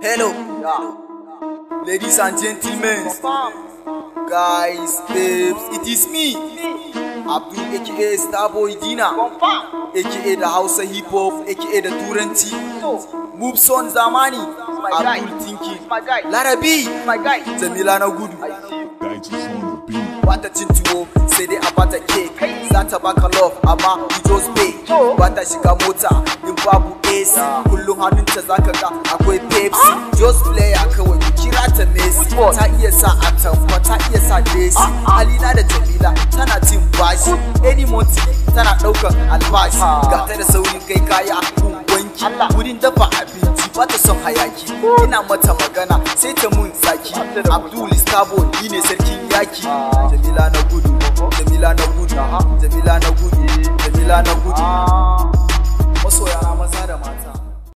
Hello, ladies and gentlemen, guys, babes, it is me, Abdul aka Starboy Dina, aka the Hausa Hip Hop, aka the Turanci, Moves on Zamani, Abdul Thinking, Larabi, Jamila na gudu. Bata cin tuwo sai dai a bata cake, za ta baka love amma you just pay. Bata shiga mota in babu AC, kullum hannunta zaka ga akwai Pepsi. Just player kawai kira ta Messi, ta iya sa atamfa, ta iya sa Desi. Halina da Jamila tana cin bashi, any month tana ɗaukar albashi. Ga ta da saurin kai kaya kun wanki, wurin dafa abinci bata son hayaki. Ina mata magana sai ta mun zaki. Abdul Starboy ni ne sarkin yaki. Jamila na gudu, Jamila na gudu, Jamila na gudu, Jamila na gudu. Masoya